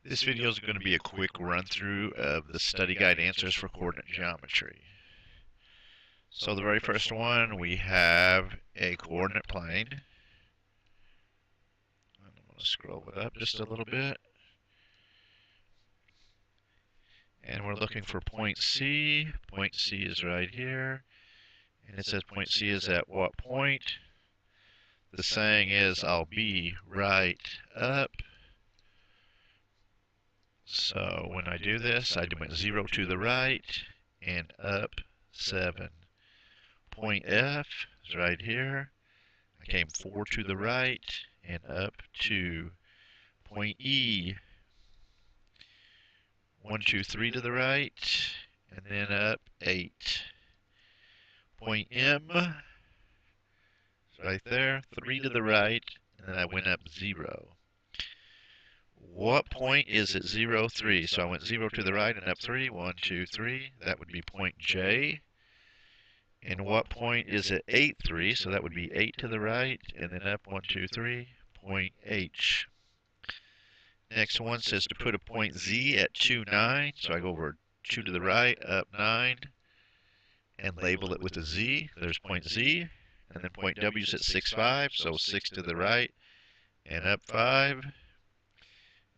This video is going to be a quick run through of the study guide answers for coordinate geometry. So the very first one, we have a coordinate plane. I'm going to scroll it up just a little bit. And we're looking for point C. Point C is right here. And it says point C is at what point? The saying is I'll be right up. So when I do this, I went 0 to the right and up 7. Point F is right here. I came 4 to the right and up 2. Point E, 1, 2, 3 to the right and then up 8. Point M is right there, 3 to the right, and then I went up 0. What point is it 0, 3? So I went 0 to the right and up 3. 1, 2, 3. That would be point J. And what point is it 8, 3? So that would be 8 to the right and then up 1, 2, 3. Point H. Next one says to put a point Z at 2, 9. So I go over 2 to the right, up 9, and label it with a Z. There's point Z. And then point W is at 6, 5. So 6 to the right and up 5.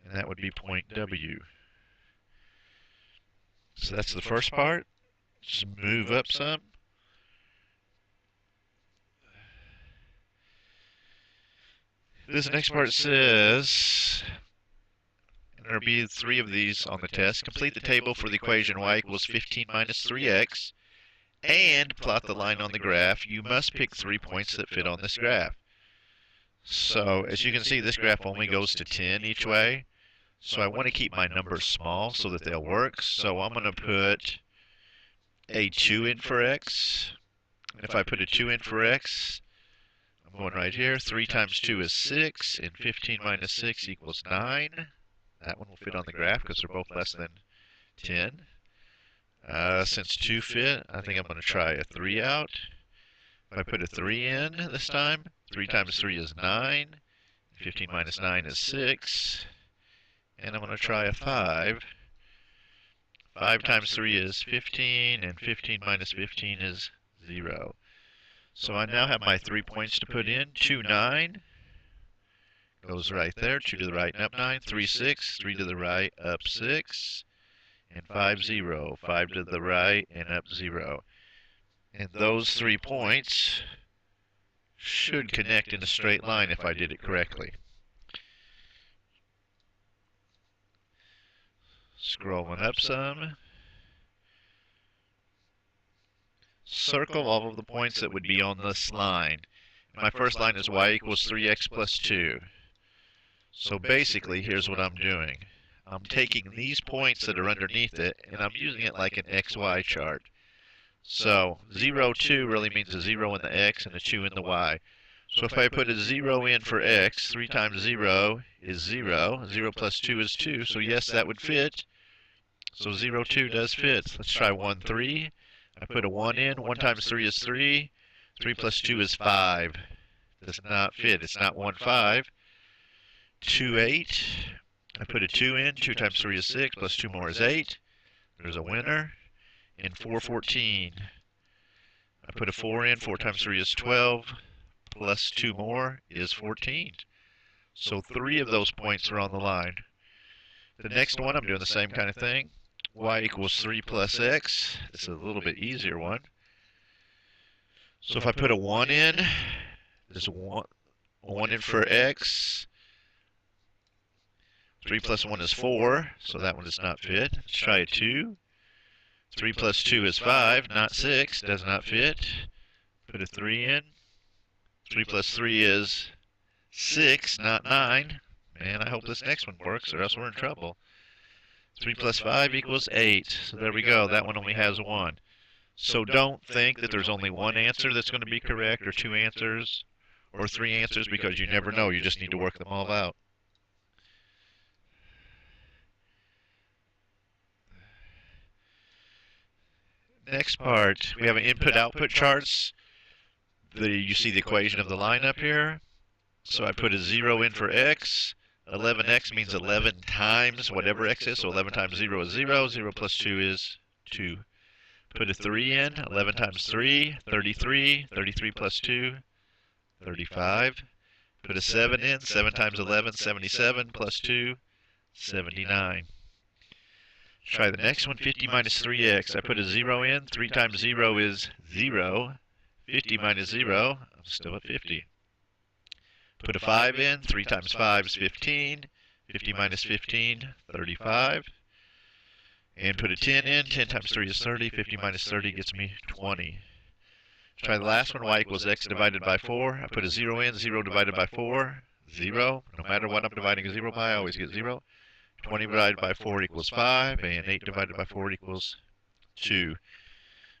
And that would be point W. So that's the first part. Just move up some. This next part says, and there'll be 3 of these on the test. Complete the table for the equation y equals 15 minus 3x and plot the line on the graph. You must pick 3 points that fit on this graph. So as you can see, this graph only goes to 10 each way. So I want to keep my numbers small so that they'll work. So I'm going to put a 2 in for x. And if I put a 2 in for x, I'm going right here. 3 times 2 is 6, and 15 minus 6 equals 9. That one will fit on the graph because they're both less than 10. Since 2 fit, I think I'm going to try a 3 out. If I put a 3 in this time, 3 times 3 is 9. 15 minus 9 is 6. And I'm going to try a 5. 5 times 3 is 15, and 15 minus 15 is 0. So I now have my 3 points to put in. 2, 9 goes right there. 2 to the right and up 9. 3, 6. 3 to the right, up 6. And 5, 0. 5 to the right and up 0. And those 3 points should connect in a straight line if I did it correctly. Scrolling up some. Circle all of the points that would be on this line. My first line is y equals 3x plus 2. So basically, here's what I'm doing. I'm taking these points that are underneath it, and I'm using it like an xy chart. So 0, 2 really means a 0 in the x and a 2 in the y. So if I put a 0 in for x, 3 times 0 is 0. 0 plus 2 is 2, so yes, that would fit. So 0, 2 does fit. Let's try 1, 3. I put a 1 in. 1 times 3 is 3. 3 plus 2 is 5. Does not fit. It's not 1, 5. 2, 8. I put a 2 in. 2 times 3 is 6. Plus 2 more is 8. There's a winner. And 4, 14. I put a 4 in. 4 times 3 is 12. Plus 2 more is 14. So 3 of those points are on the line. The next one, I'm doing the same kind of thing. Y equals 3 plus x. This is a little bit easier one. So if I put a 1 in, there's a 1 in for x. 3 plus 1 is 4, so that one does not fit. Let's try a 2. 3 plus 2 is 5, not 6, does not fit. Put a 3 in. 3 plus 3 is 6, not 9. Man, I hope this next one works, or else we're in trouble. 3 plus 5 equals 8. So there we go. That one only has 1. So don't think that there's only one answer that's going to be correct, or 2 answers, or 3 answers, because you never know. You just need to work them all out. Next part, we have an input-output charts. You see the equation of the line up here. So I put a 0 in for x. 11x means 11 times whatever x is, so 11 times 0 is 0. 0 plus 2 is 2. Put a 3 in. 11 times 3, 33. 33 plus 2, 35. Put a 7 in. 7 times 11, 77. Plus 2, 79. Try the next one. 50 minus 3x. I put a 0 in. 3 times 0 is 0. 50 minus 0, I'm still at 50. Put a 5 in. 3 times 5 is 15. 50 minus 15, 35. And put a 10 in. 10 times 3 is 30. 50 minus 30 gets me 20. Try the last one. Y equals x divided by 4. I put a 0 in. 0 divided by 4, 0. No matter what I'm dividing a 0 by, I always get 0. 20 divided by 4 equals 5. And 8 divided by 4 equals 2.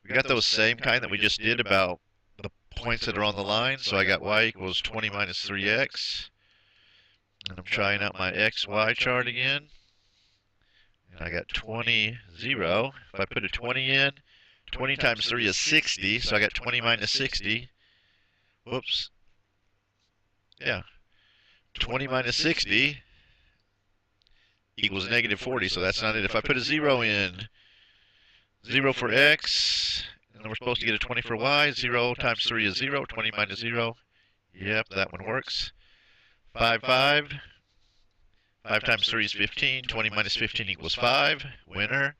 We got those same kind that we just did about the points that are on the line. So I got y equals 20 minus 3x. And I'm trying out my xy chart again. And I got 20, 0. If I put a 20 in, 20 times 3 is 60. So I got 20 minus 60. Whoops. Yeah. 20 minus 60 equals negative 40. So that's not it. If I put a 0 in, 0 for x, and then we're supposed to get a 20 for y. 0 times 3 is 0. 20 minus 0. Yep, that one works. 5, 5. 5 times 3 is 15. 20 minus 15 equals 5. Winner.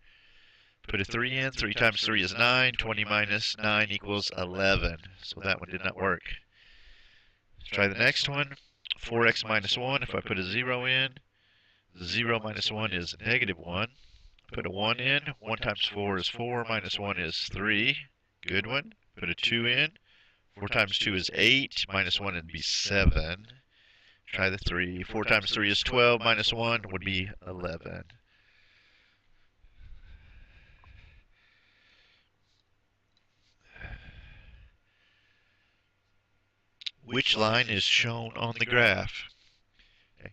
Put a 3 in. 3 times 3 is 9. 20 minus 9 equals 11. So that one did not work. Let's try the next one. 4x minus 1. If I put a 0 in, 0 minus 1 is negative 1. Put a 1 in. 1 times 4 is 4. Minus 1 is 3. Good one. Put a 2 in. 4 times 2 is 8. Minus 1 would be 7. Try the 3. 4 times 3 is 12. Minus 1 would be 11. Which line is shown on the graph? Okay.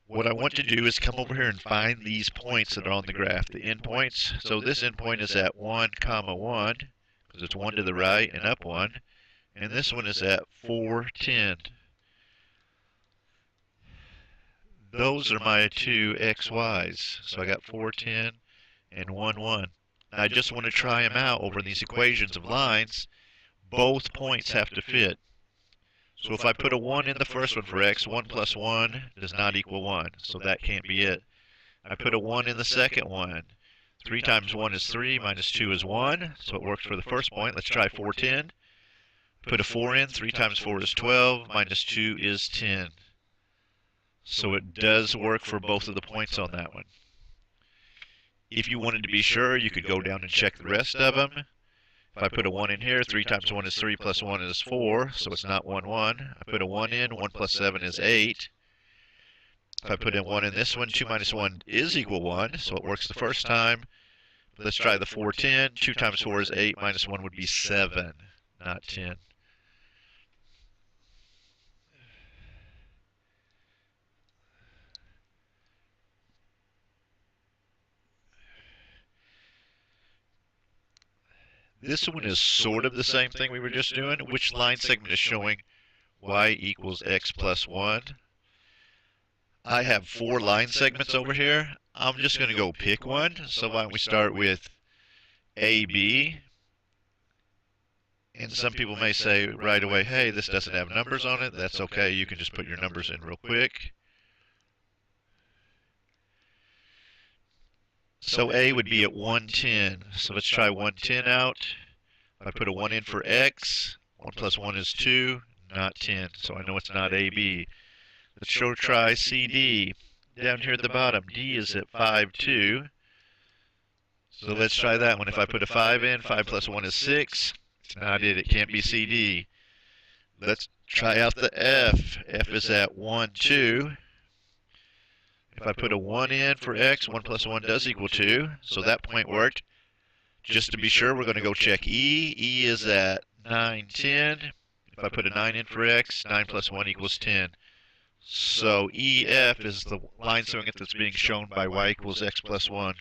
What I want to do is come over here and find these points that are on the graph, the endpoints. So this endpoint is at 1, 1, because it's 1 to the right and up 1. And this one is at 4, 10. Those are my two xy's. So I got 4, 10 and 1, 1. I just want to try them out over these equations of lines. Both points have to fit. So if I put a 1 in the first one for x, 1 plus 1 does not equal 1. So that can't be it. I put a 1 in the second one. 3 times 1 is 3, minus 2 is 1. So it works for the first point. Let's try 4, 10. Put a 4 in. 3 times 4 is 12, minus 2 is 10. So it does work for both of the points on that one. If you wanted to be sure, you could go down and check the rest of them. If I put a 1 in here, 3 times 1 is 3, plus 1 is 4, so it's not 1, 1. I put a 1 in, 1 plus 7 is 8. If I put in 1 in this one, 2 minus 1 is equal 1, so it works the first time. Let's try the 4, 10. 2 times 4 is 8, minus 1 would be 7, not 10. This one is sort of the same thing we were just doing. Which line segment is showing y equals x plus 1? I have 4 line segments over here. I'm just going to go pick one. So why don't we start with AB? And some people may say right away, hey, this doesn't have numbers on it. That's okay. You can just put your numbers in real quick. So A would be at 110. So let's try 110 out. If I put a 1 in for x, 1 plus 1 is 2, not 10. So I know it's not AB. Let's try CD. Down here at the bottom, D is at 5, 2. So let's try that one. If I put a 5 in, 5 plus 1 is 6. It's not it. It can't be CD. Let's try out the F. F is at 1, 2. If I put a 1 in for x, 1 plus 1 does equal 2. So that point worked. Just to be sure, we're going to go check E. E is at 9, 10. If I put a 9 in for x, 9 plus 1 equals 10. So EF is the line segment that's being shown by y equals x plus 1.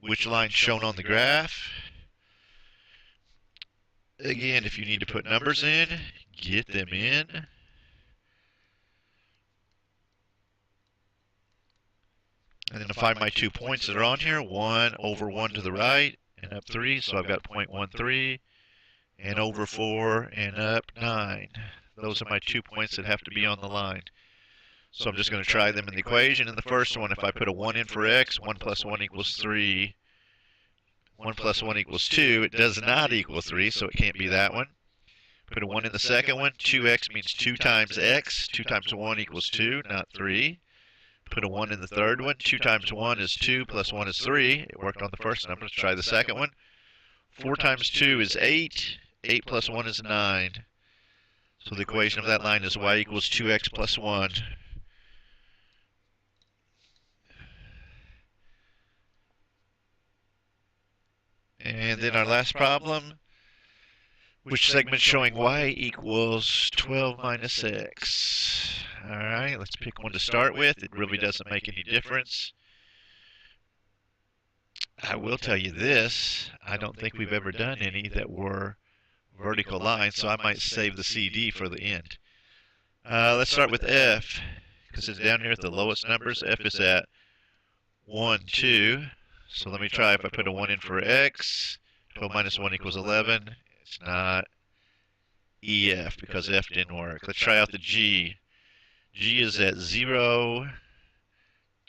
Which line's shown on the graph? Again, if you need to put numbers in, get them in. And then to find my 2 points that are on here, 1 over 1 to the right and up 3, so I've got 0.13, and over 4 and up 9. Those are my 2 points that have to be on the line. So I'm just going to try them in the equation. In the first one, if I put a 1 in for x, 1 plus 1 equals 3. 1 plus 1 equals 2. It does not equal 3, so it can't be that one. Put a 1 in the second one. 2x means 2 times x. 2 times 1 equals 2, not 3. Put a 1 in the third one. 2 times 1 is 2, plus 1 is 3. It worked on the first number. Let's try the second one. 4 times 2 is 8. 8 plus 1 is 9. So the equation of that line is y equals 2x plus 1. And then our last problem, which segment showing y equals 12 minus x. All right, let's pick one to start with. It really doesn't make any difference. I will tell you this, I don't think we've ever done any that were vertical lines, so I might save the CD for the end. Let's start with f, because it's down here at the lowest numbers. F is at 1, 2. So let me try if I put a 1 in for x. 12 minus 1 equals 11. It's not EF because F didn't work. Let's try out the G. G is at 0,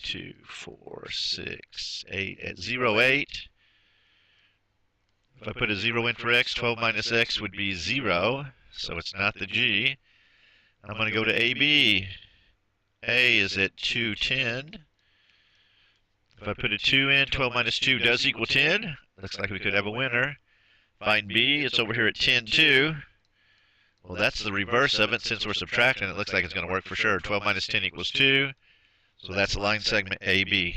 2, 4, 6, 8. At 0, 8. If I put a 0 in for x, 12 minus x would be 0. So it's not the G. I'm going to go to AB. A is at 2, 10. If I put a 2 in, 12 minus 2 does equal 10. Looks like we could have a winner. Find B, it's over here at 10, 2. Well, that's the reverse of it. Since we're subtracting, it looks like it's going to work for sure. 12 minus 10 equals 2. So that's line segment AB.